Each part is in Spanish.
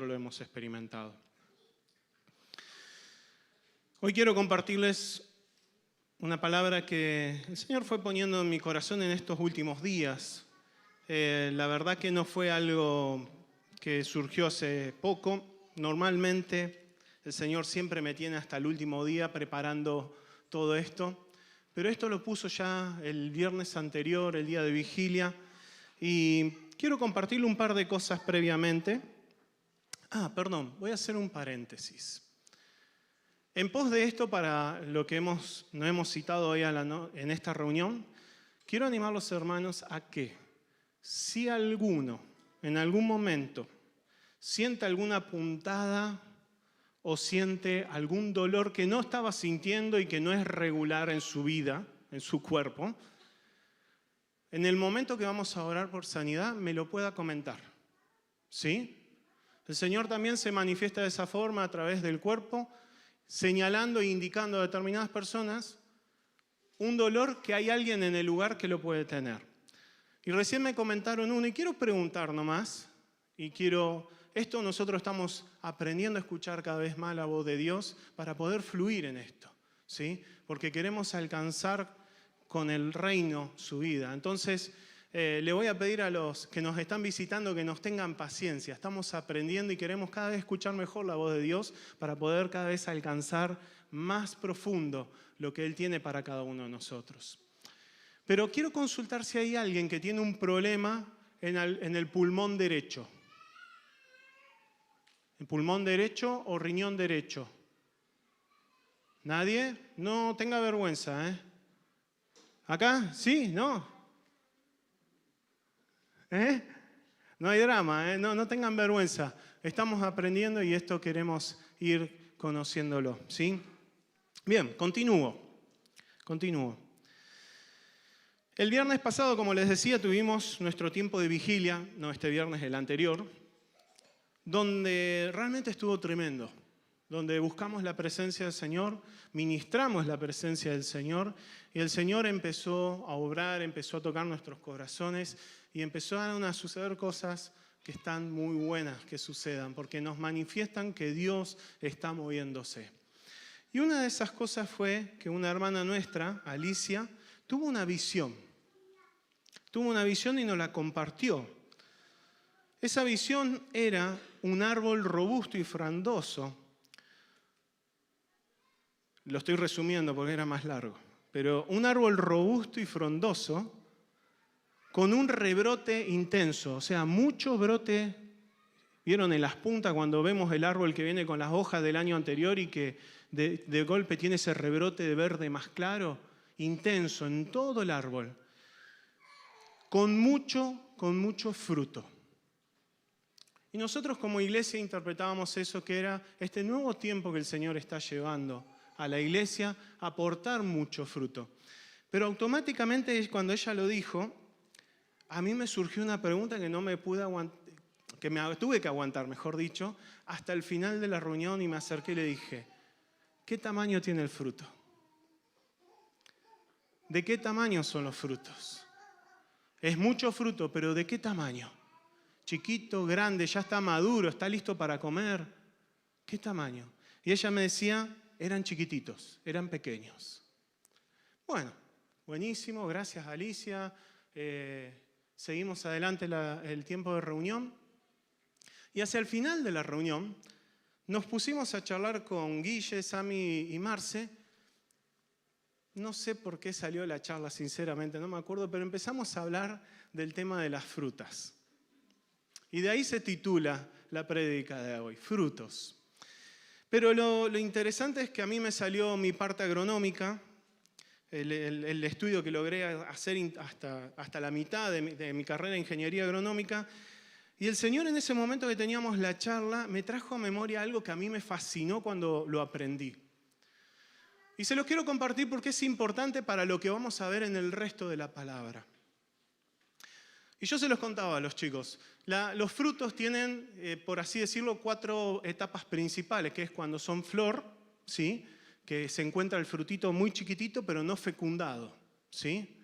nosotros lo hemos experimentado. Hoy quiero compartirles una palabra que el Señor fue poniendo en mi corazón en estos últimos días. La verdad que no fue algo que surgió hace poco. Normalmente el Señor siempre me tiene hasta el último día preparando todo esto. Pero esto lo puso ya el viernes anterior, el día de vigilia. Y quiero compartirle un par de cosas previamente. Voy a hacer un paréntesis. En pos de esto, para lo que no hemos citado hoy en esta reunión, quiero animar a los hermanos a que, si alguno en algún momento siente alguna puntada o siente algún dolor que no estaba sintiendo y que no es regular en su vida, en su cuerpo, en el momento que vamos a orar por sanidad, me lo pueda comentar. ¿Sí? El Señor también se manifiesta de esa forma a través del cuerpo, señalando e indicando a determinadas personas un dolor que hay alguien en el lugar que lo puede tener. Y recién me comentaron uno, y quiero preguntar nomás, esto nosotros estamos aprendiendo a escuchar cada vez más la voz de Dios para poder fluir en esto, ¿sí? Porque queremos alcanzar con el reino su vida. Entonces, le voy a pedir a los que nos están visitando que nos tengan paciencia. Estamos aprendiendo y queremos cada vez escuchar mejor la voz de Dios para poder cada vez alcanzar más profundo lo que Él tiene para cada uno de nosotros. Pero quiero consultar si hay alguien que tiene un problema en el pulmón derecho. ¿El pulmón derecho o riñón derecho? ¿Nadie? No tenga vergüenza, ¿eh? ¿Acá? ¿Sí? ¿No? No hay drama, no tengan vergüenza. Estamos aprendiendo y esto queremos ir conociéndolo, ¿sí? Bien, continúo. El viernes pasado, como les decía, tuvimos nuestro tiempo de vigilia, no este viernes, el anterior, donde realmente estuvo tremendo, donde buscamos la presencia del Señor, ministramos la presencia del Señor, y el Señor empezó a obrar, empezó a tocar nuestros corazones, y empezaron a suceder cosas que están muy buenas que sucedan, porque nos manifiestan que Dios está moviéndose. Y una de esas cosas fue que una hermana nuestra, Alicia, tuvo una visión y nos la compartió. Esa visión era un árbol robusto y frondoso. Lo estoy resumiendo porque era más largo. Pero un árbol robusto y frondoso con un rebrote intenso, o sea, mucho brote. ¿Vieron en las puntas cuando vemos el árbol que viene con las hojas del año anterior y que de golpe tiene ese rebrote de verde más claro? Intenso en todo el árbol. Con mucho fruto. Y nosotros como iglesia interpretábamos eso, que era este nuevo tiempo que el Señor está llevando a la iglesia a aportar mucho fruto. Pero automáticamente cuando ella lo dijo, a mí me surgió una pregunta que no me pude aguantar, que me tuve que aguantar, mejor dicho, hasta el final de la reunión, y me acerqué y le dije, ¿qué tamaño tiene el fruto? ¿De qué tamaño son los frutos? Es mucho fruto, pero ¿de qué tamaño? Chiquito, grande, ya está maduro, está listo para comer. ¿Qué tamaño? Y ella me decía, eran chiquititos, eran pequeños. Bueno, buenísimo, gracias Alicia. Seguimos adelante el tiempo de reunión. Y hacia el final de la reunión nos pusimos a charlar con Guille, Sami y Marce. No sé por qué salió la charla, sinceramente, no me acuerdo, pero empezamos a hablar del tema de las frutas. Y de ahí se titula la prédica de hoy, frutos. Pero lo interesante es que a mí me salió mi parte agronómica, el estudio que logré hacer hasta la mitad de mi carrera de ingeniería agronómica. Y el Señor en ese momento que teníamos la charla me trajo a memoria algo que a mí me fascinó cuando lo aprendí. Y se los quiero compartir porque es importante para lo que vamos a ver en el resto de la palabra. Y yo se los contaba a los chicos. Los frutos tienen, por así decirlo, 4 etapas principales, que es cuando son flor, ¿sí? Que se encuentra el frutito muy chiquitito pero no fecundado, ¿sí?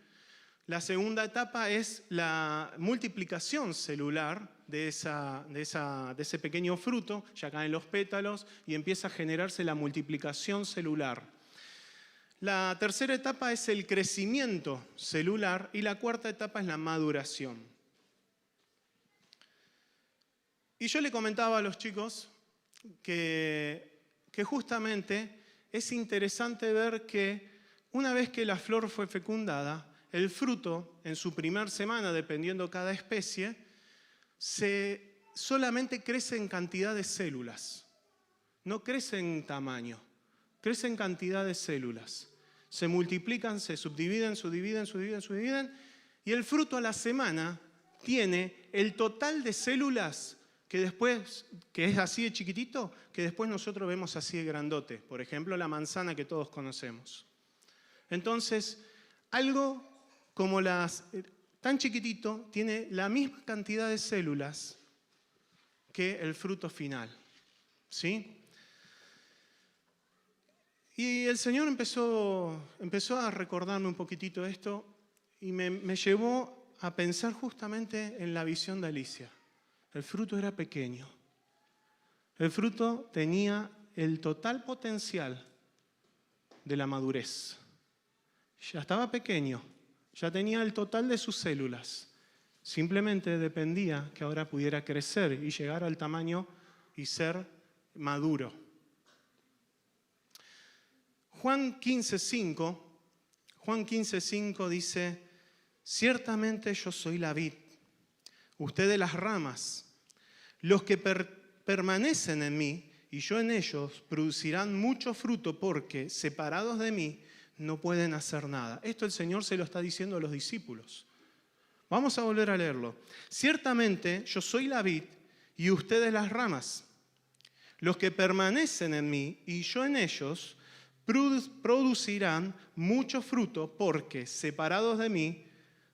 La segunda etapa es la multiplicación celular de ese pequeño fruto. Ya caen los pétalos y empieza a generarse la multiplicación celular. La tercera etapa es el crecimiento celular y la cuarta etapa es la maduración. Y yo le comentaba a los chicos que justamente es interesante ver que una vez que la flor fue fecundada, el fruto en su primer semana, dependiendo cada especie, solamente crece en cantidad de células. No crece en tamaño, crece en cantidad de células. Se multiplican, se subdividen, y el fruto a la semana tiene el total de células que es así de chiquitito, que después nosotros vemos así de grandote. Por ejemplo, la manzana que todos conocemos. Entonces, algo como tan chiquitito tiene la misma cantidad de células que el fruto final. ¿Sí? Y el Señor empezó a recordarme un poquitito esto y me llevó a pensar justamente en la visión de Alicia. El fruto era pequeño. El fruto tenía el total potencial de la madurez. Ya estaba pequeño, ya tenía el total de sus células. Simplemente dependía que ahora pudiera crecer y llegar al tamaño y ser maduro. Juan 15:5 dice: ciertamente yo soy la vid, ustedes las ramas. Los que permanecen en mí y yo en ellos producirán mucho fruto, porque separados de mí no pueden hacer nada. Esto el Señor se lo está diciendo a los discípulos. Vamos a volver a leerlo. Ciertamente yo soy la vid y ustedes las ramas. Los que permanecen en mí y yo en ellos producirán mucho fruto, porque separados de mí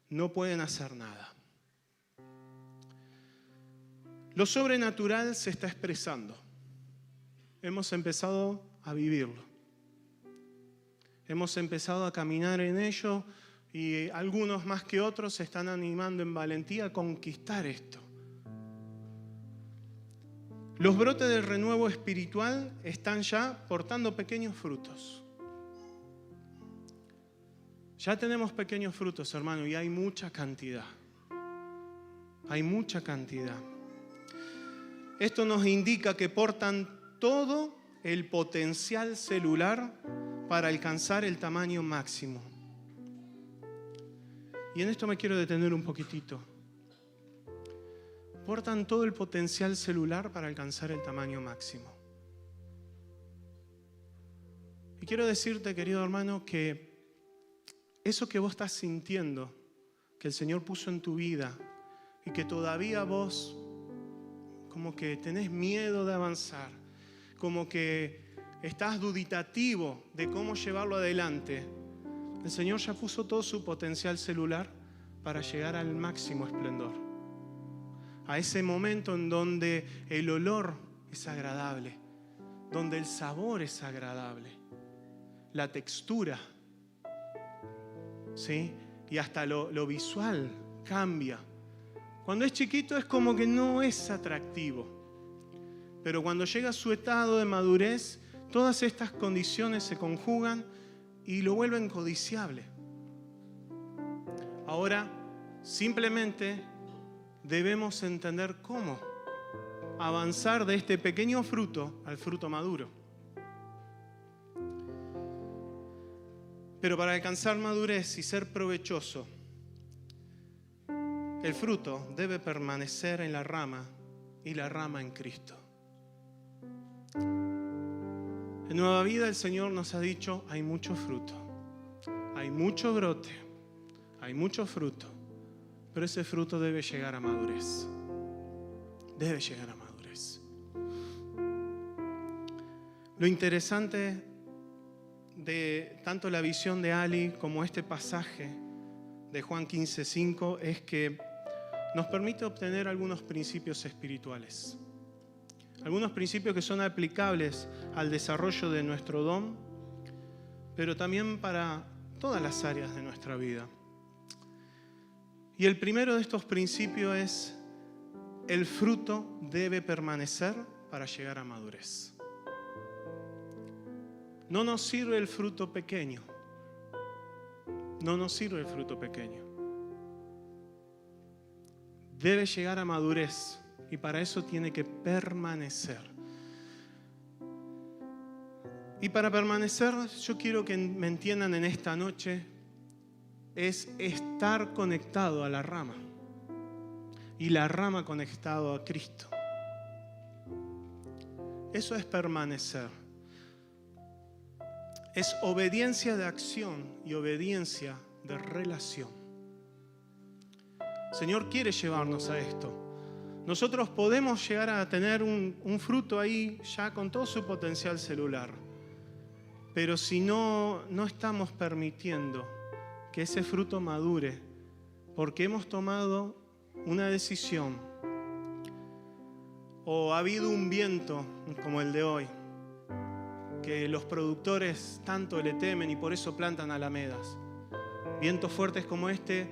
no pueden hacer nada. Lo sobrenatural se está expresando. Hemos empezado a vivirlo. Hemos empezado a caminar en ello y algunos más que otros se están animando en valentía a conquistar esto. Los brotes del renuevo espiritual están ya portando pequeños frutos. Ya tenemos pequeños frutos, hermano, y hay mucha cantidad. Hay mucha cantidad. Esto nos indica que portan todo el potencial celular para alcanzar el tamaño máximo. Y en esto me quiero detener un poquitito. Portan todo el potencial celular para alcanzar el tamaño máximo. Y quiero decirte, querido hermano, que eso que vos estás sintiendo, que el Señor puso en tu vida y que todavía vos como que tenés miedo de avanzar, como que estás duditativo de cómo llevarlo adelante, el Señor ya puso todo su potencial celular para llegar al máximo esplendor. A ese momento en donde el olor es agradable, donde el sabor es agradable, la textura, ¿sí? Y hasta lo visual cambia. Cuando es chiquito es como que no es atractivo. Pero cuando llega a su estado de madurez, todas estas condiciones se conjugan y lo vuelven codiciable. Ahora, simplemente debemos entender cómo avanzar de este pequeño fruto al fruto maduro. Pero para alcanzar madurez y ser provechoso, el fruto debe permanecer en la rama y la rama en Cristo. En Nueva Vida el Señor nos ha dicho: hay mucho fruto, hay mucho brote, hay mucho fruto, pero ese fruto debe llegar a madurez. Debe llegar a madurez. Lo interesante de tanto la visión de Ali como este pasaje de Juan 15:5 es que nos permite obtener algunos principios espirituales. Algunos principios que son aplicables al desarrollo de nuestro don, pero también para todas las áreas de nuestra vida. Y el primero de estos principios es: el fruto debe permanecer para llegar a madurez. No nos sirve el fruto pequeño. No nos sirve el fruto pequeño. Debe llegar a madurez y para eso tiene que permanecer. Y para permanecer, yo quiero que me entiendan en esta noche, es estar conectado a la rama y la rama conectado a Cristo. Eso es permanecer. Es obediencia de acción y obediencia de relación. El Señor quiere llevarnos a esto. Nosotros podemos llegar a tener un fruto ahí ya con todo su potencial celular. Pero si no estamos permitiendo que ese fruto madure, porque hemos tomado una decisión, o ha habido un viento como el de hoy, que los productores tanto le temen y por eso plantan alamedas. Vientos fuertes como este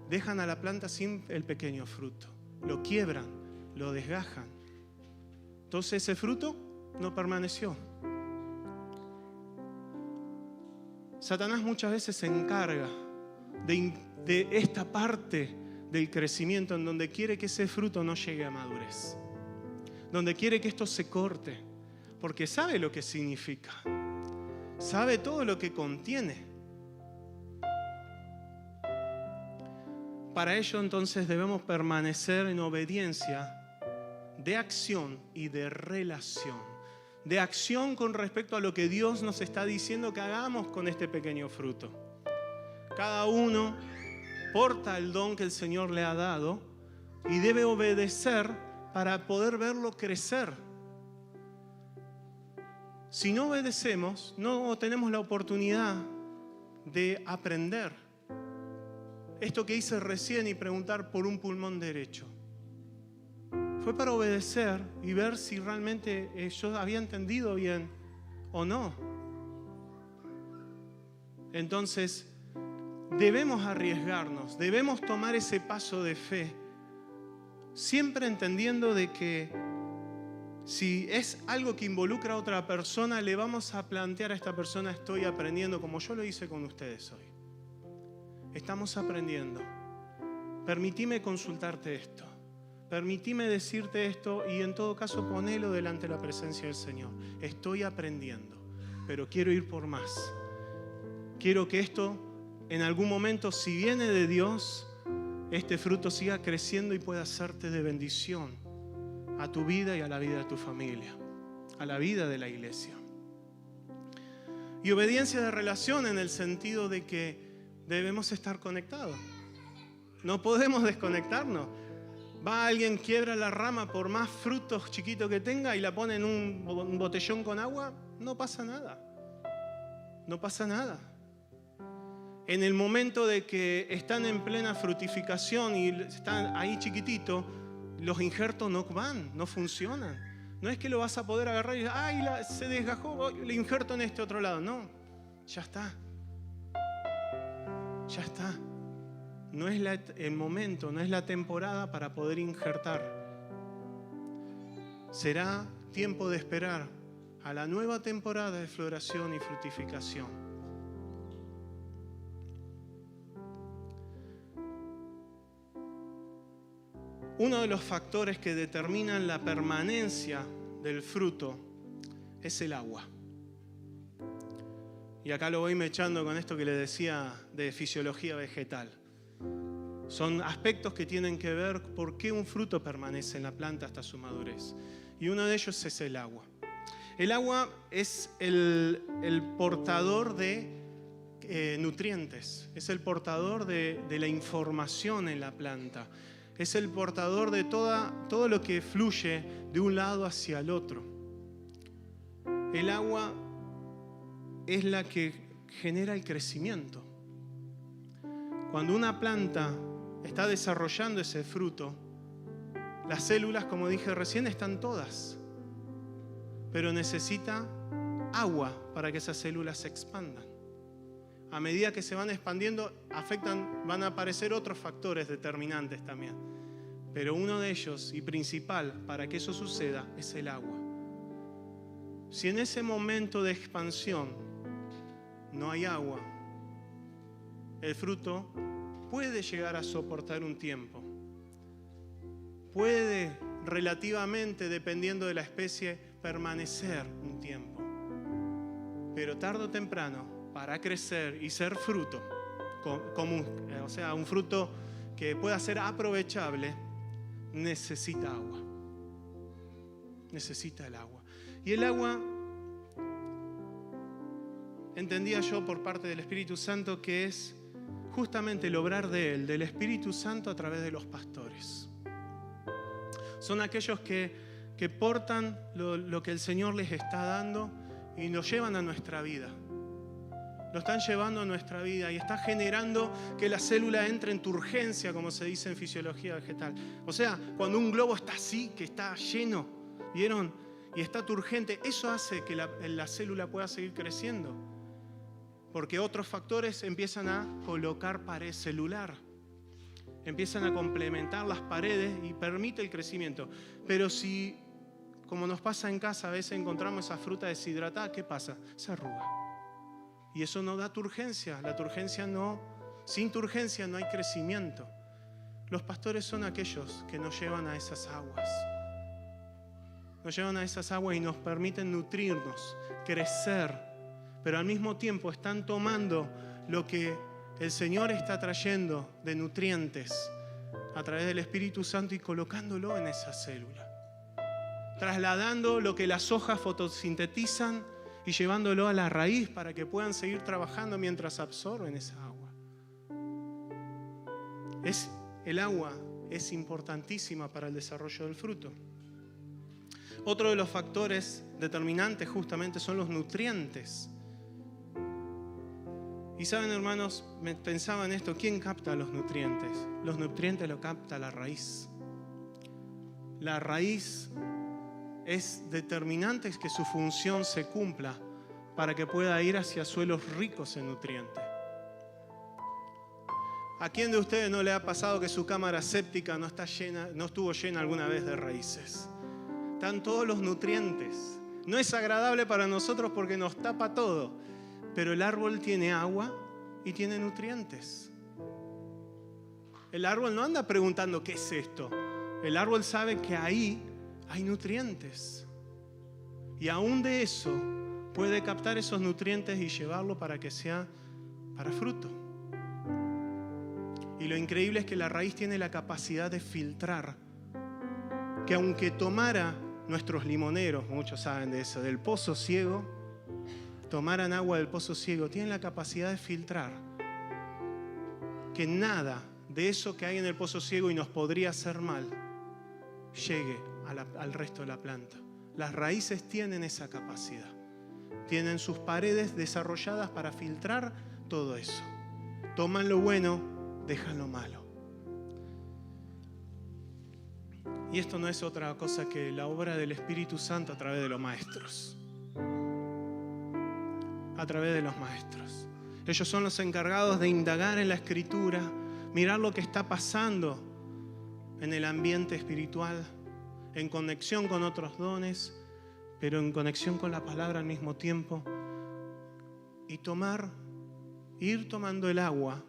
dejan a la planta sin el pequeño fruto. Lo quiebran, lo desgajan. Entonces ese fruto no permaneció. Satanás muchas veces se encarga de esta parte del crecimiento en donde quiere que ese fruto no llegue a madurez, donde quiere que esto se corte, porque sabe lo que significa, sabe todo lo que contiene. Para ello entonces debemos permanecer en obediencia de acción y de relación. De acción con respecto a lo que Dios nos está diciendo que hagamos con este pequeño fruto. Cada uno porta el don que el Señor le ha dado y debe obedecer para poder verlo crecer. Si no obedecemos, no tenemos la oportunidad de aprender. Esto que hice recién y preguntar por un pulmón derecho, fue para obedecer y ver si realmente yo había entendido bien o no. Entonces, debemos arriesgarnos, debemos tomar ese paso de fe, siempre entendiendo de que si es algo que involucra a otra persona, le vamos a plantear a esta persona: estoy aprendiendo, como yo lo hice con ustedes hoy. Estamos aprendiendo. Permitime consultarte esto. Permitime decirte esto y en todo caso ponelo delante de la presencia del Señor. Estoy aprendiendo, pero quiero ir por más. Quiero que esto en algún momento, si viene de Dios, este fruto siga creciendo y pueda hacerte de bendición a tu vida y a la vida de tu familia, a la vida de la iglesia. Y obediencia de relación en el sentido de que debemos estar conectados. No podemos desconectarnos. Va alguien, quiebra la rama por más frutos chiquitos que tenga y la pone en un botellón con agua, no pasa nada. No pasa nada. En el momento de que están en plena fructificación y están ahí chiquititos, los injertos no van, no funcionan. No es que lo vas a poder agarrar y ¡ay, se desgajó! Le injerto en este otro lado. No, ya está. Ya está. No es el momento, no es la temporada para poder injertar. Será tiempo de esperar a la nueva temporada de floración y fructificación. Uno de los factores que determinan la permanencia del fruto es el agua. Y acá lo voy mechando con esto que les decía de fisiología vegetal. Son aspectos que tienen que ver por qué un fruto permanece en la planta hasta su madurez. Y uno de ellos es el agua. El agua es el portador de nutrientes, es el portador de la información en la planta, es el portador de todo lo que fluye de un lado hacia el otro. El agua es la que genera el crecimiento. Cuando una planta está desarrollando ese fruto, las células, como dije recién, están todas, pero necesita agua para que esas células se expandan. a medida que se van expandiendo, van a aparecer otros factores determinantes también. Pero uno de ellos, y principal para que eso suceda, es el agua. Si en ese momento de expansión no hay agua, el fruto puede llegar a soportar un tiempo. Puede relativamente, dependiendo de la especie, permanecer un tiempo. Pero tarde o temprano, para crecer y ser fruto, o sea, un fruto que pueda ser aprovechable, necesita agua. Necesita el agua. Y el agua, entendía yo por parte del Espíritu Santo, que es justamente el obrar de Él, del Espíritu Santo a través de los pastores. Son aquellos que portan lo que el Señor les está dando y lo llevan a nuestra vida. Lo están llevando a nuestra vida y está generando que la célula entre en turgencia, como se dice en fisiología vegetal. O sea, cuando un globo está así, que está lleno, ¿vieron? Y está turgente, eso hace que la célula pueda seguir creciendo. Porque otros factores empiezan a colocar pared celular. Empiezan a complementar las paredes y permite el crecimiento. Pero si, como nos pasa en casa, a veces encontramos esa fruta deshidratada, ¿qué pasa? Se arruga. Y eso no da turgencia. La turgencia no, sin turgencia no hay crecimiento. Los pastores son aquellos que nos llevan a esas aguas. Nos llevan a esas aguas y nos permiten nutrirnos, crecer. Pero al mismo tiempo están tomando lo que el Señor está trayendo de nutrientes a través del Espíritu Santo y colocándolo en esa célula. Trasladando lo que las hojas fotosintetizan y llevándolo a la raíz para que puedan seguir trabajando mientras absorben esa agua. El agua es importantísima para el desarrollo del fruto. Otro de los factores determinantes justamente son los nutrientes. Y saben, hermanos, pensaba en esto, ¿quién capta los nutrientes? Los nutrientes los capta la raíz. La raíz es determinante que su función se cumpla para que pueda ir hacia suelos ricos en nutrientes. ¿A quién de ustedes no le ha pasado que su cámara séptica no estuvo llena alguna vez de raíces? Están todos los nutrientes. No es agradable para nosotros porque nos tapa todo, pero el árbol tiene agua y tiene nutrientes. El árbol no anda preguntando ¿qué es esto? El árbol sabe que ahí hay nutrientes. Y aún de eso puede captar esos nutrientes y llevarlo para que sea para fruto. Y lo increíble es que la raíz tiene la capacidad de filtrar. Que aunque tomara nuestros limoneros, muchos saben de eso, del pozo ciego, tomaran agua del pozo ciego, tienen la capacidad de filtrar. Que nada de eso que hay en el pozo ciego y nos podría hacer mal, llegue al resto de la planta. Las raíces tienen esa capacidad. Tienen sus paredes desarrolladas para filtrar todo eso. Toman lo bueno, dejan lo malo. Y esto no es otra cosa que la obra del Espíritu Santo a través de los maestros. A través de los maestros. Ellos son los encargados de indagar en la Escritura, mirar lo que está pasando en el ambiente espiritual, en conexión con otros dones, pero en conexión con la palabra al mismo tiempo, y ir tomando el agua,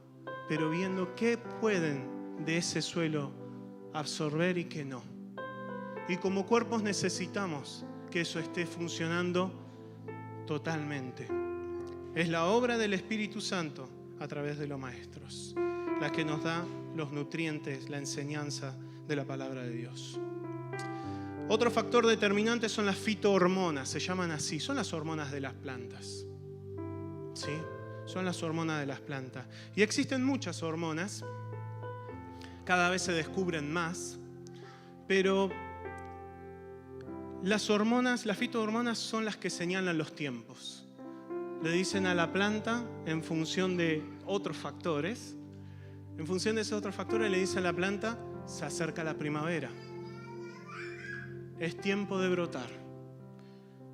pero viendo qué pueden de ese suelo absorber y qué no. Y como cuerpos necesitamos que eso esté funcionando totalmente. Es la obra del Espíritu Santo a través de los maestros, la que nos da los nutrientes, la enseñanza de la palabra de Dios. Otro factor determinante son las fitohormonas, se llaman así, son las hormonas de las plantas. ¿Sí? Son las hormonas de las plantas. Y existen muchas hormonas, cada vez se descubren más, pero las fitohormonas son las que señalan los tiempos. Le dicen a la planta en función de otros factores. En función de esos otros factores le dicen a la planta, se acerca la primavera. Es tiempo de brotar.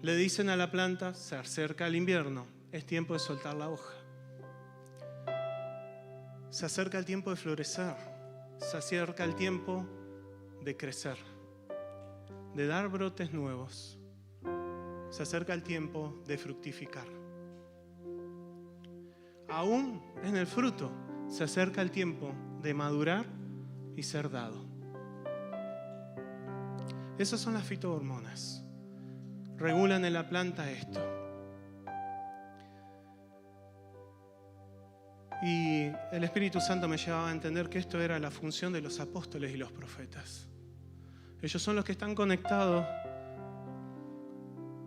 Le dicen a la planta, se acerca el invierno. Es tiempo de soltar la hoja. Se acerca el tiempo de florecer, se acerca el tiempo de crecer, de dar brotes nuevos. Se acerca el tiempo de fructificar. Aún en el fruto se acerca el tiempo de madurar y ser dado. Esas son las fitohormonas. Regulan en la planta esto. Y el Espíritu Santo me llevaba a entender que esto era la función de los apóstoles y los profetas. Ellos son los que están conectados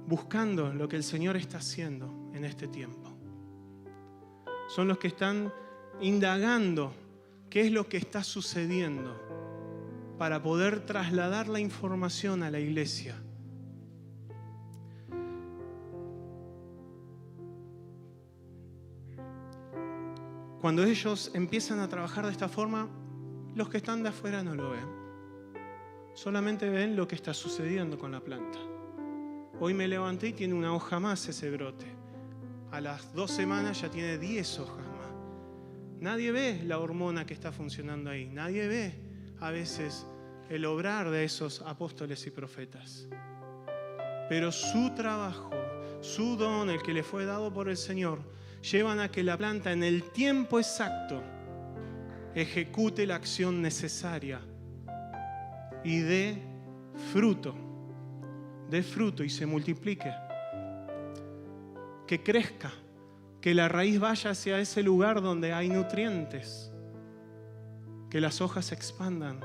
buscando lo que el Señor está haciendo en este tiempo. Son los que están indagando qué es lo que está sucediendo para poder trasladar la información a la iglesia. Cuando ellos empiezan a trabajar de esta forma, los que están de afuera no lo ven. Solamente ven lo que está sucediendo con la planta. Hoy me levanté y tiene una hoja más ese brote. A las 2 semanas ya tiene 10 hojas más. Nadie ve la hormona que está funcionando ahí. Nadie ve a veces el obrar de esos apóstoles y profetas. Pero su trabajo, su don, el que le fue dado por el Señor, llevan a que la planta en el tiempo exacto ejecute la acción necesaria y dé fruto y se multiplique, que crezca, que la raíz vaya hacia ese lugar donde hay nutrientes, que las hojas se expandan,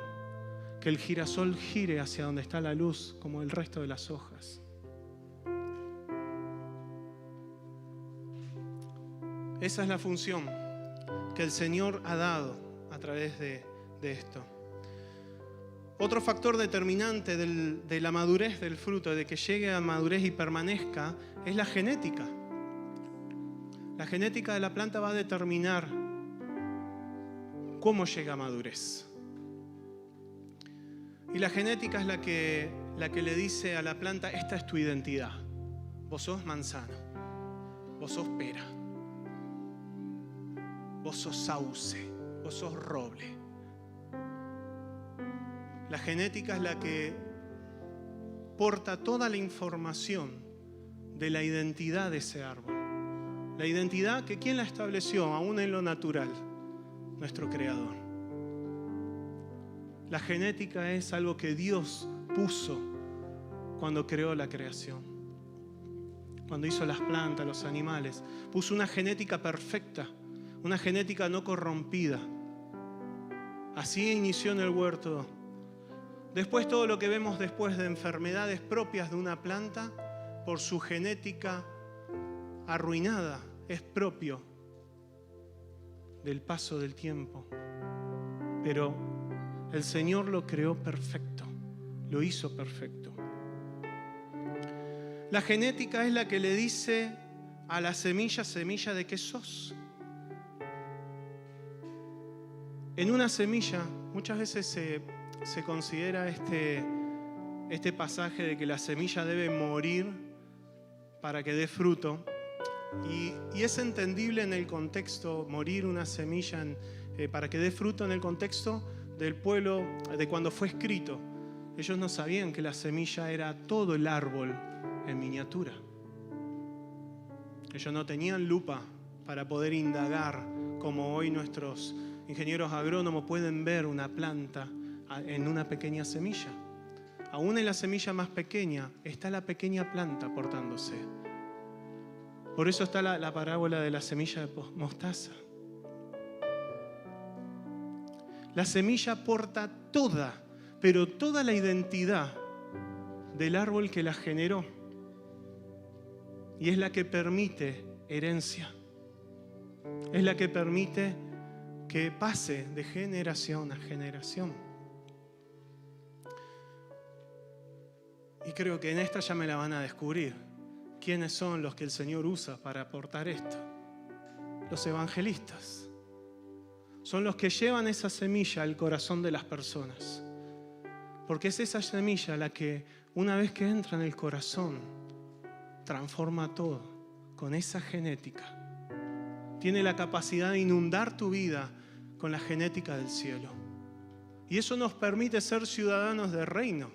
que el girasol gire hacia donde está la luz como el resto de las hojas. Esa es la función que el Señor ha dado a través de esto. Otro factor determinante de la madurez del fruto, de que llegue a madurez y permanezca, es la genética. La genética de la planta va a determinar cómo llega a madurez. Y la genética es la que le dice a la planta: esta es tu identidad. Vos sos manzano, vos sos pera, vos sos sauce, vos sos roble. La genética es la que porta toda la información de la identidad de ese árbol. La identidad que ¿quién la estableció? Aún en lo natural, nuestro Creador. La genética es algo que Dios puso cuando creó la creación. Cuando hizo las plantas, los animales, puso una genética perfecta, una genética no corrompida. Así inició en el huerto. Después, todo lo que vemos después de enfermedades propias de una planta, por su genética arruinada, es propio del paso del tiempo. Pero el Señor lo creó perfecto, lo hizo perfecto. La genética es la que le dice a la semilla, semilla de qué sos. En una semilla muchas veces se considera este pasaje de que la semilla debe morir para que dé fruto. Y es entendible en el contexto, morir una semilla para que dé fruto, en el contexto del pueblo, de cuando fue escrito. Ellos no sabían que la semilla era todo el árbol en miniatura. Ellos no tenían lupa para poder indagar, como hoy nuestros ingenieros agrónomos pueden ver una planta en una pequeña semilla. Aún en la semilla más pequeña está la pequeña planta portándose. Por eso está la parábola de la semilla de mostaza. La semilla porta toda, pero toda la identidad del árbol que la generó. Y es la que permite herencia. Es la que permite que pase de generación a generación. Y creo que en esta ya me la van a descubrir. ¿Quiénes son los que el Señor usa para aportar esto? Los evangelistas. Son los que llevan esa semilla al corazón de las personas. Porque es esa semilla la que, una vez que entra en el corazón, transforma todo con esa genética. Tiene la capacidad de inundar tu vida con la genética del cielo. Y eso nos permite ser ciudadanos del reino.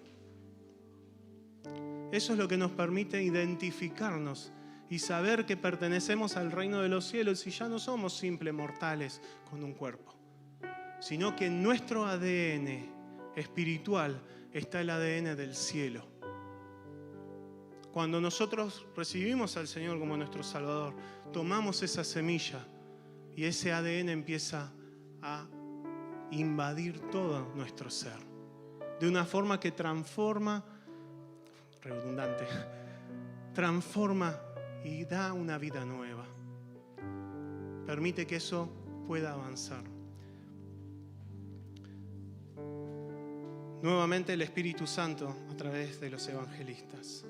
Eso es lo que nos permite identificarnos y saber que pertenecemos al reino de los cielos y ya no somos simples mortales con un cuerpo, sino que en nuestro ADN espiritual está el ADN del cielo. Cuando nosotros recibimos al Señor como nuestro Salvador, tomamos esa semilla y ese ADN empieza a invadir todo nuestro ser, de una forma que transforma y da una vida nueva. Permite que eso pueda avanzar. Nuevamente el Espíritu Santo a través de los evangelistas.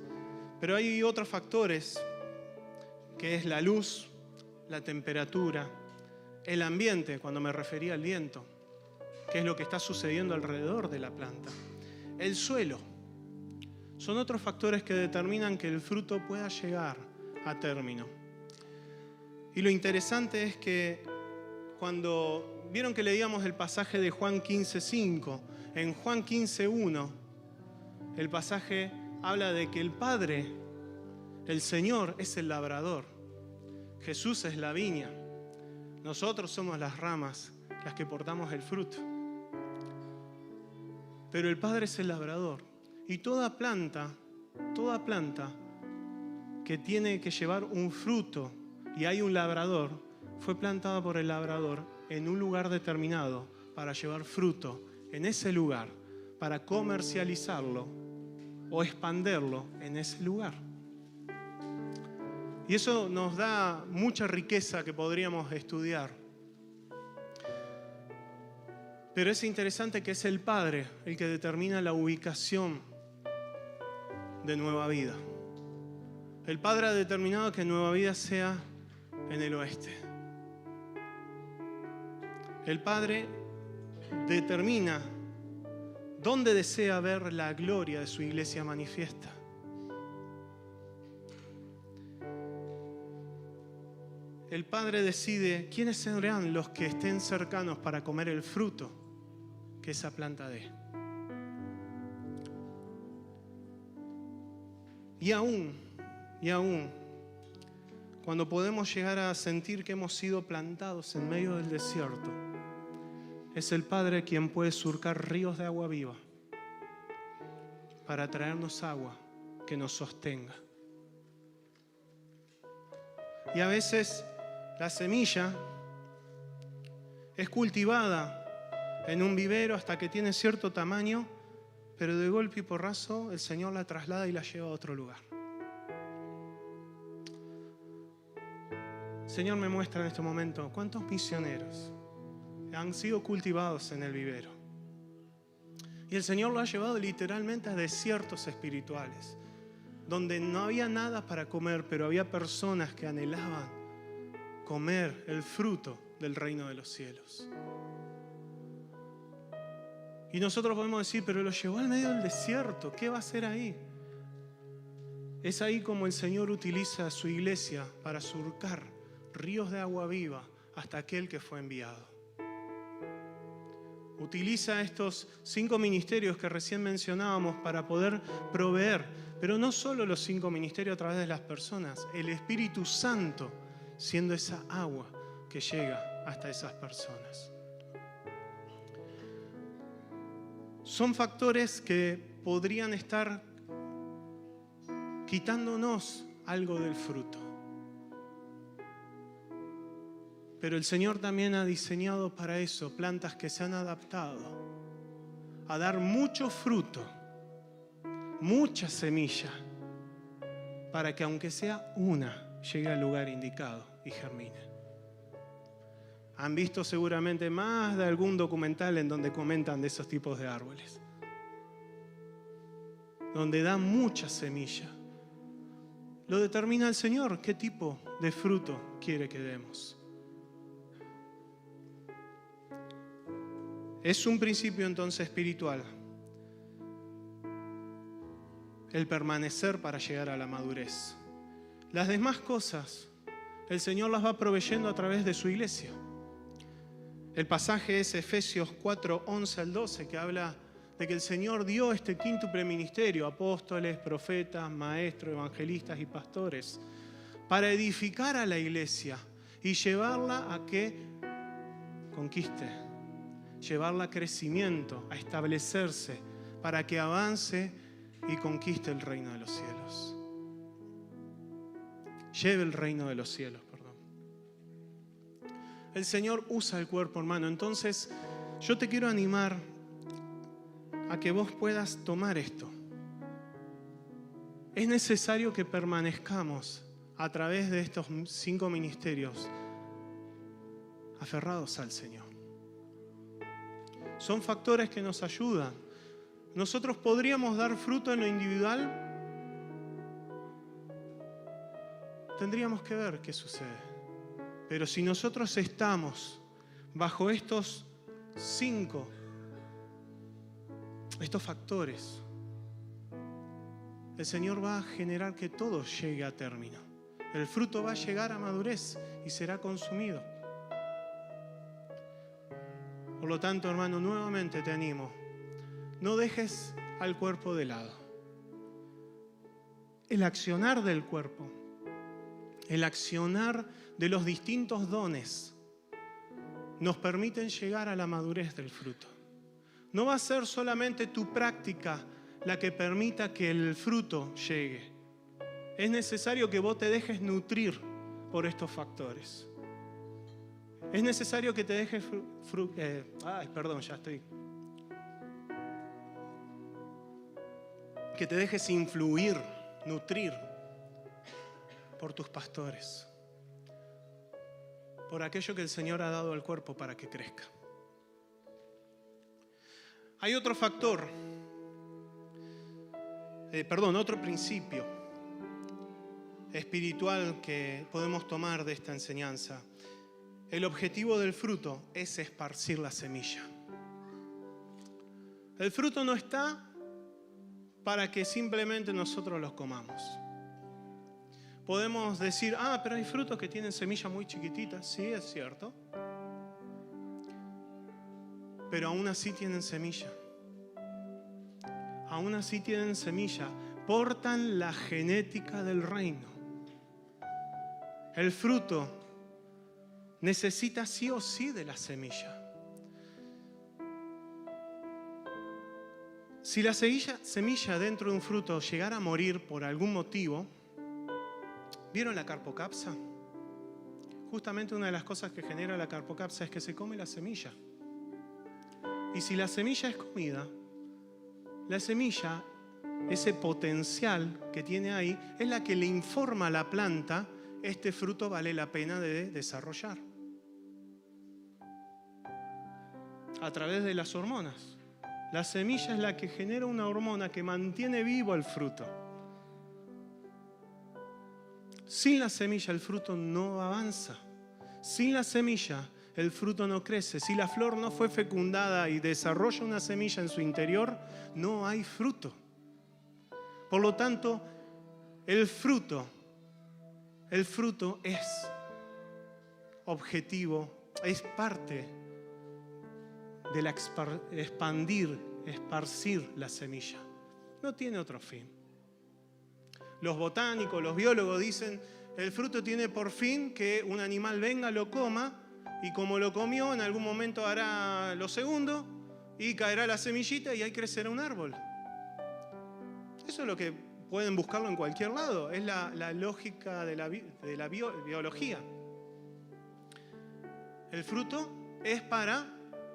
Pero hay otros factores, que es la luz, la temperatura, el ambiente, cuando me refería al viento, que es lo que está sucediendo alrededor de la planta, el suelo. Son otros factores que determinan que el fruto pueda llegar a término. Y lo interesante es que cuando vieron que leíamos el pasaje de Juan 15:5, en Juan 15:1, el pasaje habla de que el Padre, el Señor, es el labrador. Jesús es la viña. Nosotros somos las ramas, las que portamos el fruto. Pero el Padre es el labrador. Y toda planta que tiene que llevar un fruto y hay un labrador, fue plantada por el labrador en un lugar determinado para llevar fruto en ese lugar, para comercializarlo o expanderlo en ese lugar. Y eso nos da mucha riqueza que podríamos estudiar. Pero es interesante que es el Padre el que determina la ubicación de Nueva Vida. El Padre ha determinado que Nueva Vida sea en el oeste. El Padre determina dónde desea ver la gloria de su iglesia manifiesta. El Padre decide quiénes serán los que estén cercanos para comer el fruto que esa planta dé. Y aún, cuando podemos llegar a sentir que hemos sido plantados en medio del desierto, es el Padre quien puede surcar ríos de agua viva para traernos agua que nos sostenga. Y a veces la semilla es cultivada en un vivero hasta que tiene cierto tamaño, pero de golpe y porrazo el Señor la traslada y la lleva a otro lugar. El Señor me muestra en este momento cuántos misioneros han sido cultivados en el vivero. Y el Señor lo ha llevado literalmente a desiertos espirituales, donde no había nada para comer, pero había personas que anhelaban comer el fruto del reino de los cielos. Y nosotros podemos decir, pero lo llevó al medio del desierto, ¿qué va a hacer ahí? Es ahí como el Señor utiliza a su iglesia para surcar ríos de agua viva hasta aquel que fue enviado. Utiliza estos 5 ministerios que recién mencionábamos para poder proveer, pero no solo los 5 ministerios a través de las personas, el Espíritu Santo siendo esa agua que llega hasta esas personas. Son factores que podrían estar quitándonos algo del fruto. Pero el Señor también ha diseñado para eso plantas que se han adaptado a dar mucho fruto, mucha semilla, para que aunque sea una, llegue al lugar indicado y germine. Han visto seguramente más de algún documental en donde comentan de esos tipos de árboles, donde dan mucha semilla. Lo determina el Señor, qué tipo de fruto quiere que demos. Es un principio entonces espiritual el permanecer para llegar a la madurez. Las demás cosas el Señor las va proveyendo a través de su iglesia. El pasaje es Efesios 4, 11 al 12, que habla de que el Señor dio este quíntuple ministerio, apóstoles, profetas, maestros, evangelistas y pastores, para edificar a la iglesia y llevarla a que conquiste, llevarla a crecimiento, a establecerse, para que avance y conquiste el reino de los cielos. Lleve el reino de los cielos, perdón. El Señor usa el cuerpo, hermano. Entonces, yo te quiero animar a que vos puedas tomar esto. Es necesario que permanezcamos a través de estos 5 ministerios aferrados al Señor. Son factores que nos ayudan. Nosotros podríamos dar fruto en lo individual. Tendríamos que ver qué sucede. Pero si nosotros estamos bajo estos 5 factores, el Señor va a generar que todo llegue a término. El fruto va a llegar a madurez y será consumido. Por lo tanto, hermano, nuevamente te animo. No dejes al cuerpo de lado. El accionar del cuerpo, el accionar de los distintos dones, nos permiten llegar a la madurez del fruto. No va a ser solamente tu práctica la que permita que el fruto llegue. Es necesario que vos te dejes nutrir por estos factores. Es necesario que te dejes que te dejes influir, nutrir por tus pastores, por aquello que el Señor ha dado al cuerpo para que crezca. Hay otro factor, otro principio espiritual que podemos tomar de esta enseñanza. El objetivo del fruto es esparcir la semilla. El fruto no está para que simplemente nosotros los comamos. Podemos decir, pero hay frutos que tienen semillas muy chiquititas. Sí, es cierto. Pero aún así tienen semilla. Aún así tienen semilla. Portan la genética del reino. El fruto necesita sí o sí de la semilla. Si la semilla dentro de un fruto llegara a morir por algún motivo, ¿vieron la carpocapsa? Justamente una de las cosas que genera la carpocapsa es que se come la semilla. Y si la semilla es comida, la semilla, ese potencial que tiene ahí, es la que le informa a la planta: este fruto vale la pena de desarrollar. A través de las hormonas. La semilla es la que genera una hormona que mantiene vivo el fruto. Sin la semilla el fruto no avanza. Sin la semilla el fruto no crece. Si la flor no fue fecundada y desarrolla una semilla en su interior, no hay fruto. Por lo tanto, el fruto es objetivo, es parte de la esparcir la semilla. No tiene otro fin. Los botánicos, los biólogos dicen, el fruto tiene por fin que un animal venga, lo coma, y como lo comió, en algún momento hará lo segundo, y caerá la semillita y ahí crecerá un árbol. Eso es lo que pueden buscarlo en cualquier lado. Es la lógica de la biología. El fruto es para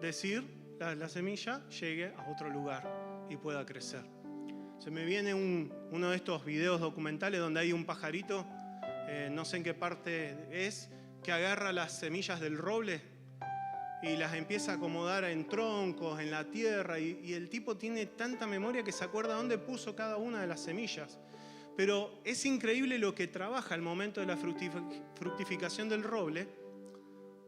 decir, la semilla llegue a otro lugar y pueda crecer. Se me viene uno de estos videos documentales donde hay un pajarito, no sé en qué parte es, que agarra las semillas del roble y las empieza a acomodar en troncos, en la tierra, y el tipo tiene tanta memoria que se acuerda dónde puso cada una de las semillas. Pero es increíble lo que trabaja al momento de la fructificación del roble.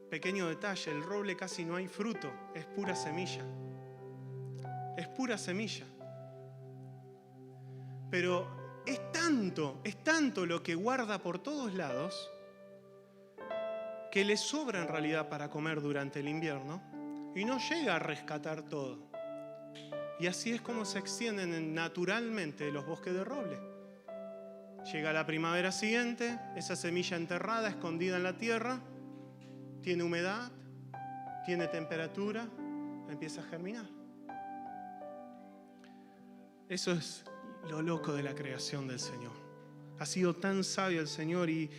Pequeño detalle, el roble casi no hay fruto, es pura semilla. Es pura semilla. Pero es tanto lo que guarda por todos lados, que le sobra en realidad para comer durante el invierno y no llega a rescatar todo. Y así es como se extienden naturalmente los bosques de roble. Llega la primavera siguiente, esa semilla enterrada, escondida en la tierra, tiene humedad, tiene temperatura, empieza a germinar. Eso es lo loco de la creación del Señor. Ha sido tan sabio el Señor y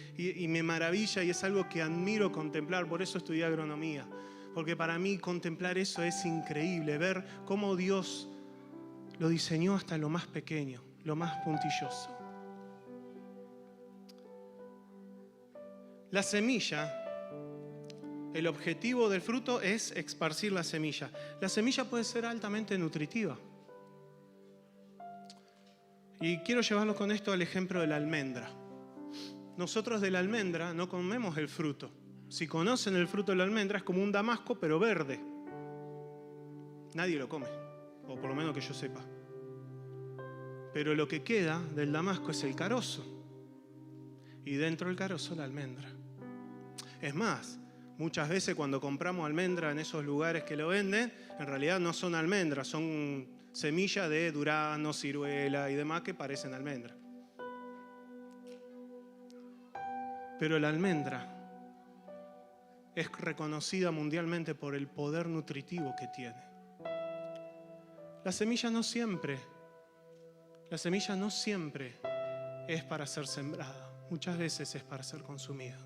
me maravilla y es algo que admiro contemplar. Por eso estudié agronomía. Porque para mí contemplar eso es increíble. Ver cómo Dios lo diseñó hasta lo más pequeño, lo más puntilloso. La semilla, el objetivo del fruto es esparcir la semilla. La semilla puede ser altamente nutritiva. Y quiero llevarlo con esto al ejemplo de la almendra. Nosotros de la almendra no comemos el fruto. Si conocen el fruto de la almendra, es como un damasco, pero verde. Nadie lo come, o por lo menos que yo sepa. Pero lo que queda del damasco es el carozo. Y dentro del carozo la almendra. Es más, muchas veces cuando compramos almendra en esos lugares que lo venden, en realidad no son almendras, son semillas de durazno, ciruela y demás que parecen almendra. Pero la almendra es reconocida mundialmente por el poder nutritivo que tiene. La semilla no siempre es para ser sembrada, muchas veces es para ser consumida.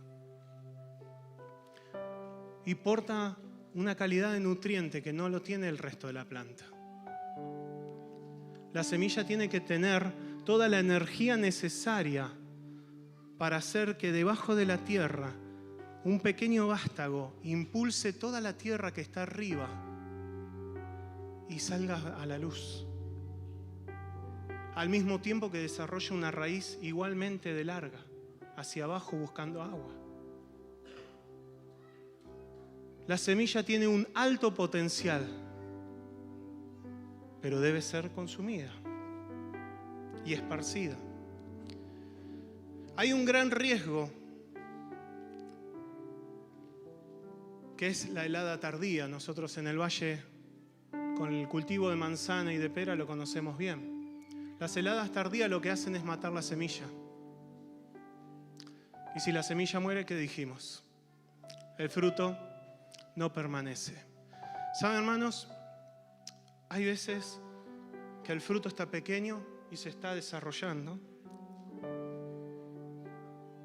Y porta una calidad de nutriente que no lo tiene el resto de la planta. La semilla tiene que tener toda la energía necesaria para hacer que debajo de la tierra un pequeño vástago impulse toda la tierra que está arriba y salga a la luz. Al mismo tiempo que desarrolla una raíz igualmente de larga, hacia abajo buscando agua. La semilla tiene un alto potencial, pero debe ser consumida y esparcida. Hay un gran riesgo, que es la helada tardía. Nosotros en el valle, con el cultivo de manzana y de pera, lo conocemos bien. Las heladas tardías lo que hacen es matar la semilla. Y si la semilla muere, ¿qué dijimos? El fruto no permanece. ¿Saben, hermanos? Hay veces que el fruto está pequeño y se está desarrollando,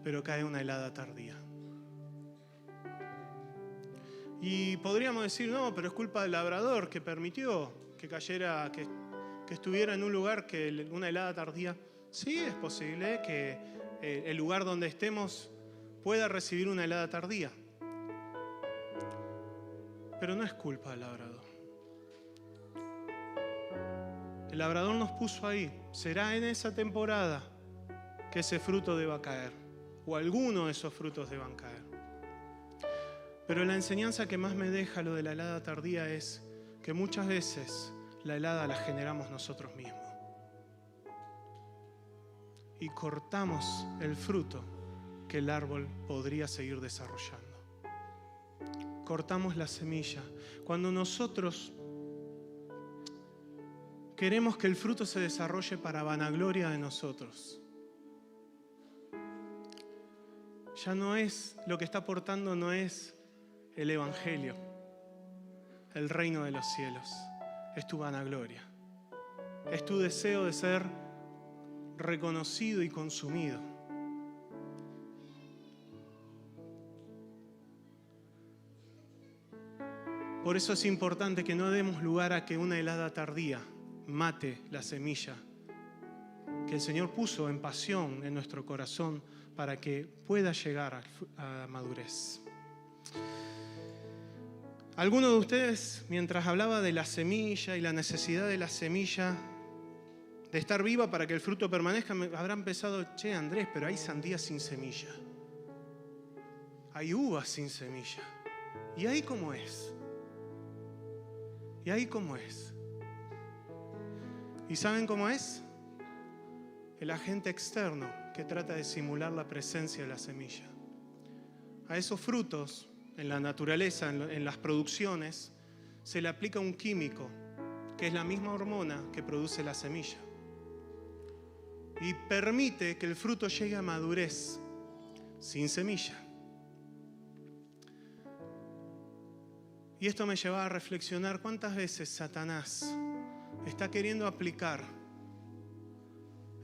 pero cae una helada tardía. Y podríamos decir, no, pero es culpa del labrador que permitió que cayera, que estuviera en un lugar que una helada tardía. Sí, es posible que el lugar donde estemos pueda recibir una helada tardía. Pero no es culpa del labrador. El labrador nos puso ahí. Será en esa temporada que ese fruto deba caer, o alguno de esos frutos deban caer. Pero la enseñanza que más me deja lo de la helada tardía es que muchas veces la helada la generamos nosotros mismos. Y cortamos el fruto que el árbol podría seguir desarrollando. Cortamos la semilla. Cuando nosotros queremos que el fruto se desarrolle para vanagloria de nosotros, ya no es, lo que está aportando no es el evangelio, el reino de los cielos, es tu vanagloria, es tu deseo de ser reconocido y consumido. Por eso es importante que no demos lugar a que una helada tardía mate la semilla que el Señor puso en pasión en nuestro corazón para que pueda llegar a la madurez. Algunos de ustedes, mientras hablaba de la semilla y la necesidad de la semilla de estar viva para que el fruto permanezca, habrán pensado, che, Andrés, pero hay sandías sin semilla, hay uvas sin semilla. ¿Y ahí cómo es? ¿Y ahí cómo es? ¿Y saben cómo es? El agente externo que trata de simular la presencia de la semilla. a esos frutos, en la naturaleza, en las producciones, se le aplica un químico, que es la misma hormona que produce la semilla. Y permite que el fruto llegue a madurez sin semilla. Y esto me lleva a reflexionar cuántas veces Satanás está queriendo aplicar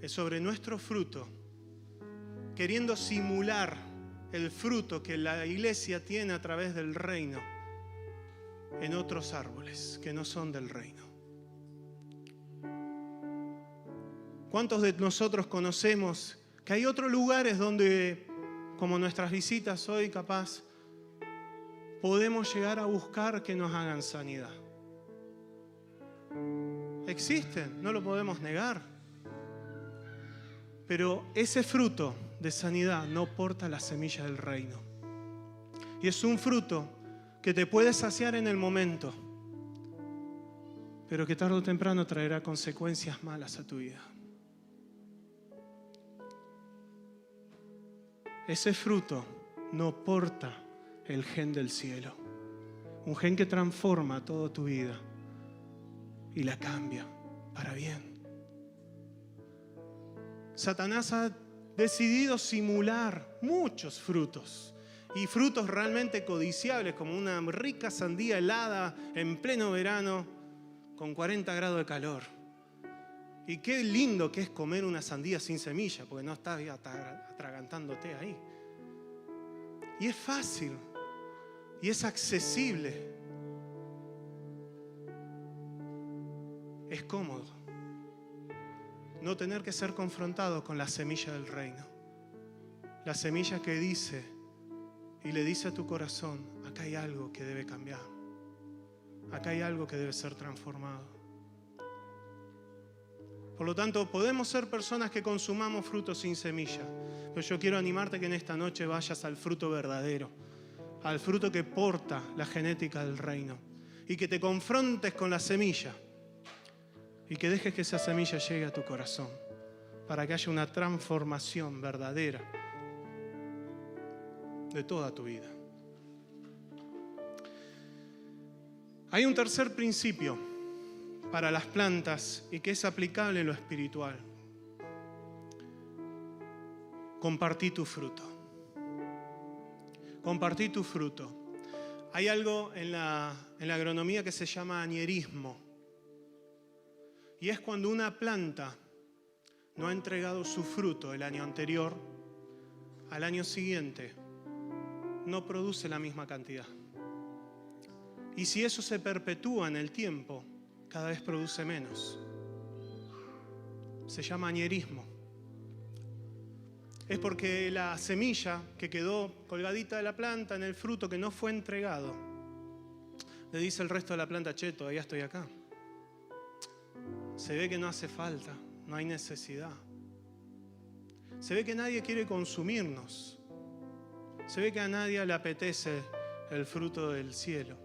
sobre nuestro fruto, queriendo simular el fruto que la iglesia tiene a través del reino en otros árboles que no son del reino. ¿Cuántos de nosotros conocemos que hay otros lugares donde, como nuestras visitas hoy, capaz podemos llegar a buscar que nos hagan sanidad? Existen, no lo podemos negar. Pero ese fruto de sanidad no porta la semilla del reino. Y es un fruto que te puede saciar en el momento, pero que tarde o temprano traerá consecuencias malas a tu vida. Ese fruto no porta el gen del cielo, un gen que transforma toda tu vida y la cambia para bien. Satanás ha decidido simular muchos frutos, y frutos realmente codiciables, como una rica sandía helada en pleno verano con 40 grados de calor. Y qué lindo que es comer una sandía sin semilla, porque no estás atragantándote ahí. Y es fácil, y es accesible. Es cómodo no tener que ser confrontado con la semilla del reino. La semilla que dice y le dice a tu corazón: acá hay algo que debe cambiar. Acá hay algo que debe ser transformado. Por lo tanto, podemos ser personas que consumamos frutos sin semilla, pero yo quiero animarte que en esta noche vayas al fruto verdadero, al fruto que porta la genética del reino, y que te confrontes con la semilla y que dejes que esa semilla llegue a tu corazón para que haya una transformación verdadera de toda tu vida. Hay un tercer principio para las plantas y que es aplicable en lo espiritual. Compartí tu fruto. Compartí tu fruto. Hay algo en la agronomía que se llama añerismo. Y es cuando una planta no ha entregado su fruto el año anterior, al año siguiente no produce la misma cantidad. Y si eso se perpetúa en el tiempo, cada vez produce menos. Se llama añerismo. Es porque la semilla que quedó colgadita de la planta en el fruto que no fue entregado, le dice el resto de la planta: che, todavía estoy acá. Se ve que no hace falta, no hay necesidad. Se ve que nadie quiere consumirnos. Se ve que a nadie le apetece el fruto del cielo.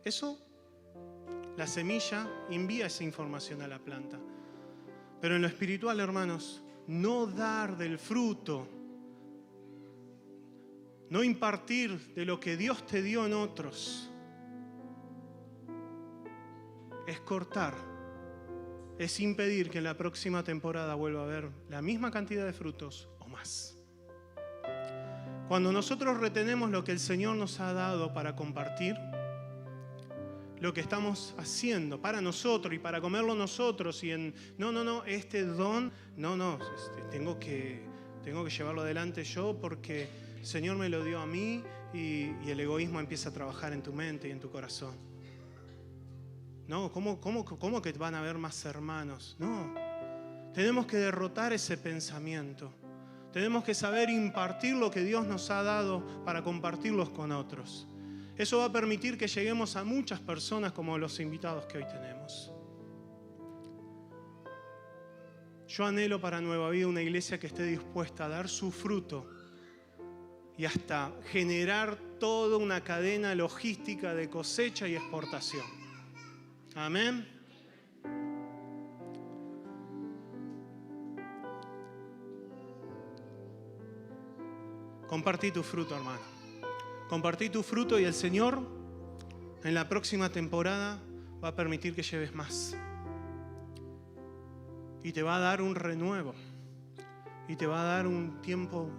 Eso, la semilla envía esa información a la planta. Pero en lo espiritual, hermanos, no dar del fruto, no impartir de lo que Dios te dio en otros, es cortar, es impedir que en la próxima temporada vuelva a haber la misma cantidad de frutos o más. Cuando nosotros retenemos lo que el Señor nos ha dado para compartir, lo que estamos haciendo para nosotros y para comerlo nosotros, y este don, tengo que llevarlo adelante yo porque el Señor me lo dio a mí, y el egoísmo empieza a trabajar en tu mente y en tu corazón. No, ¿cómo que van a haber más hermanos? No, tenemos que derrotar ese pensamiento. Tenemos que saber impartir lo que Dios nos ha dado para compartirlos con otros. Eso va a permitir que lleguemos a muchas personas como los invitados que hoy tenemos. Yo anhelo para Nueva Vida una iglesia que esté dispuesta a dar su fruto y hasta generar toda una cadena logística de cosecha y exportación. Amén. Compartí tu fruto, hermano. Compartí tu fruto y el Señor en la próxima temporada va a permitir que lleves más. Y te va a dar un renuevo. Y te va a dar un tiempo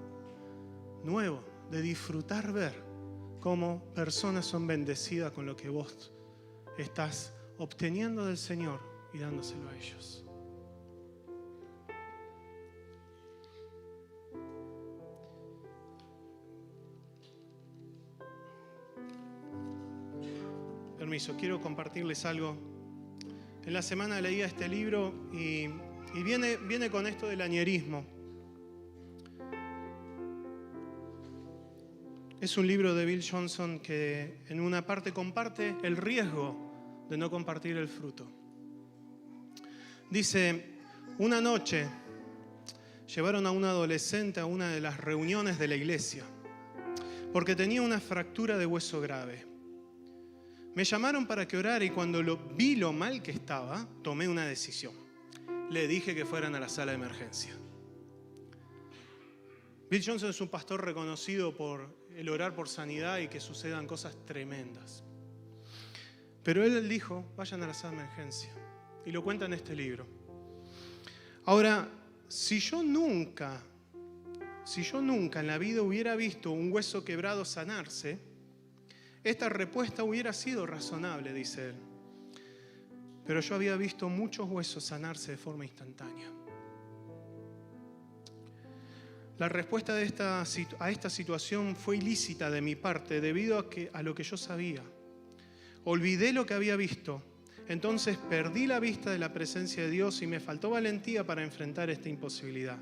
nuevo de disfrutar ver cómo personas son bendecidas con lo que vos estás obteniendo del Señor y dándoselo a ellos. Permiso, quiero compartirles algo. En la semana leía este libro y viene con esto del añerismo. Es un libro de Bill Johnson que en una parte comparte el riesgo de no compartir el fruto. Dice, una noche llevaron a un adolescente a una de las reuniones de la iglesia porque tenía una fractura de hueso grave. Me llamaron para que orara y cuando vi lo mal que estaba, tomé una decisión. Le dije que fueran a la sala de emergencia. Bill Johnson es un pastor reconocido por el orar por sanidad y que sucedan cosas tremendas. Pero él dijo, vayan a la sala de emergencia. Y lo cuenta en este libro. Ahora, si yo nunca en la vida hubiera visto un hueso quebrado sanarse, esta respuesta hubiera sido razonable, dice él. Pero yo había visto muchos huesos sanarse de forma instantánea. La respuesta a esta situación fue ilícita de mi parte debido a lo que yo sabía. Olvidé lo que había visto. Entonces perdí la vista de la presencia de Dios y me faltó valentía para enfrentar esta imposibilidad.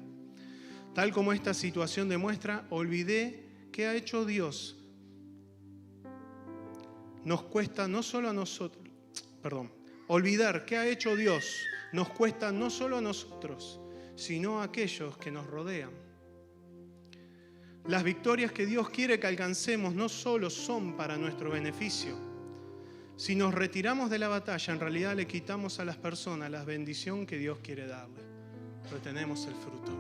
Tal como esta situación demuestra, olvidé qué ha hecho Dios. Nos cuesta no solo a nosotros, olvidar qué ha hecho Dios nos cuesta no solo a nosotros, sino a aquellos que nos rodean. Las victorias que Dios quiere que alcancemos no solo son para nuestro beneficio. Si nos retiramos de la batalla, en realidad le quitamos a las personas la bendición que Dios quiere darle. Retenemos el fruto.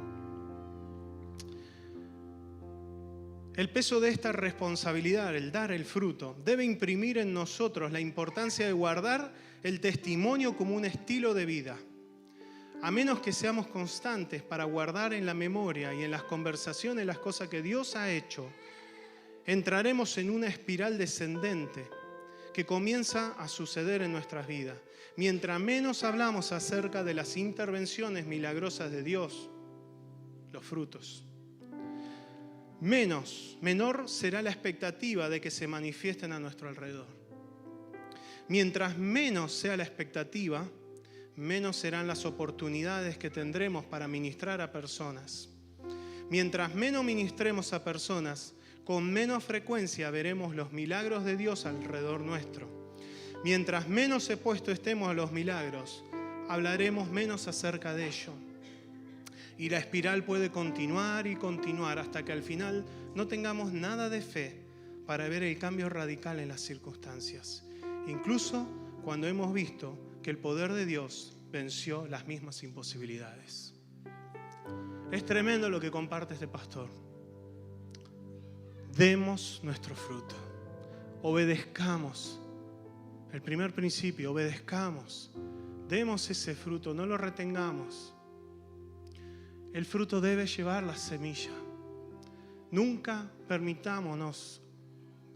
El peso de esta responsabilidad, el dar el fruto, debe imprimir en nosotros la importancia de guardar el testimonio como un estilo de vida. A menos que seamos constantes para guardar en la memoria y en las conversaciones las cosas que Dios ha hecho, entraremos en una espiral descendente que comienza a suceder en nuestras vidas. Mientras menos hablamos acerca de las intervenciones milagrosas de Dios, los frutos, menor será la expectativa de que se manifiesten a nuestro alrededor. Mientras menos sea la expectativa, menos serán las oportunidades que tendremos para ministrar a personas. Mientras menos ministremos a personas, con menos frecuencia veremos los milagros de Dios alrededor nuestro. Mientras menos expuestos estemos a los milagros, hablaremos menos acerca de ello. Y la espiral puede continuar y continuar hasta que al final no tengamos nada de fe para ver el cambio radical en las circunstancias. Incluso cuando hemos visto que el poder de Dios venció las mismas imposibilidades. Es tremendo lo que comparte este pastor. Demos nuestro fruto. Obedezcamos. El primer principio, obedezcamos. Demos ese fruto, no lo retengamos. El fruto debe llevar la semilla. Nunca permitámonos,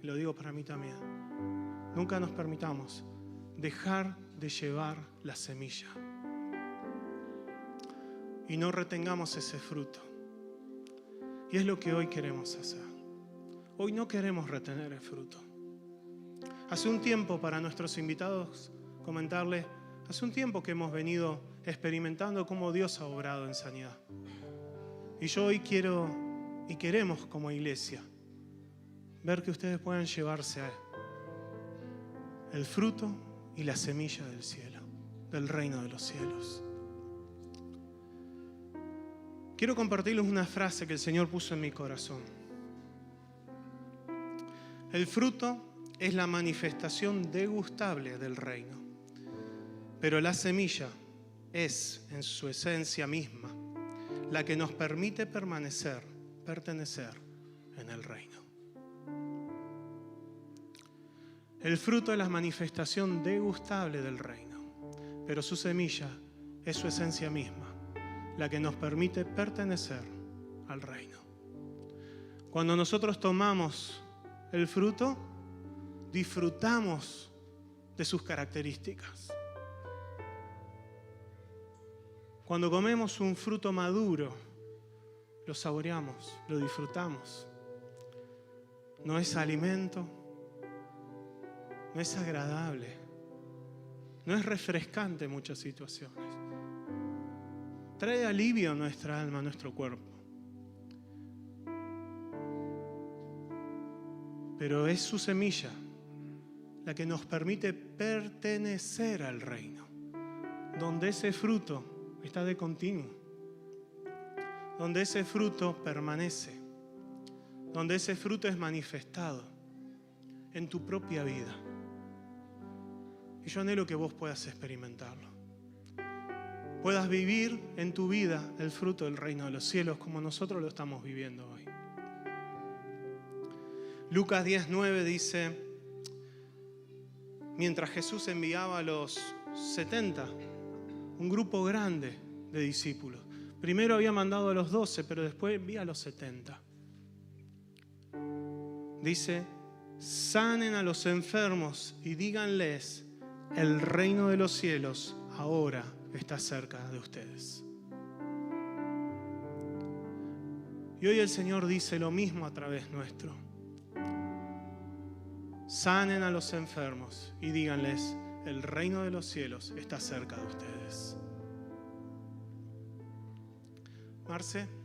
lo digo para mí también, nunca nos permitamos dejar de llevar la semilla. Y no retengamos ese fruto. Y es lo que hoy queremos hacer. Hoy no queremos retener el fruto. Hace un tiempo, para nuestros invitados, comentarles, hace un tiempo que hemos venido experimentando cómo Dios ha obrado en sanidad. Y yo hoy quiero y queremos como iglesia ver que ustedes puedan llevarse el fruto y la semilla del cielo, del reino de los cielos. Quiero compartirles una frase que el Señor puso en mi corazón. El fruto es la manifestación degustable del reino, pero la semilla es, en su esencia misma, la que nos permite pertenecer en el reino. El fruto es la manifestación degustable del reino, pero su semilla es su esencia misma, la que nos permite pertenecer al reino. Cuando nosotros tomamos el fruto, disfrutamos de sus características. Cuando comemos un fruto maduro, lo saboreamos, lo disfrutamos. No es alimento, no es agradable, no es refrescante en muchas situaciones. Trae alivio a nuestra alma, a nuestro cuerpo. Pero es su semilla la que nos permite pertenecer al reino, donde ese fruto está de continuo, donde ese fruto permanece, donde ese fruto es manifestado en tu propia vida. Y yo anhelo que vos puedas experimentarlo. Puedas vivir en tu vida el fruto del reino de los cielos como nosotros lo estamos viviendo hoy. Lucas 10:9 dice, mientras Jesús enviaba a los 70, un grupo grande de discípulos. Primero había mandado a los 12, pero después envía a los 70. Dice, sanen a los enfermos y díganles, el reino de los cielos ahora está cerca de ustedes. Y hoy el Señor dice lo mismo a través nuestro. Sanen a los enfermos y díganles, el reino de los cielos está cerca de ustedes. Marce.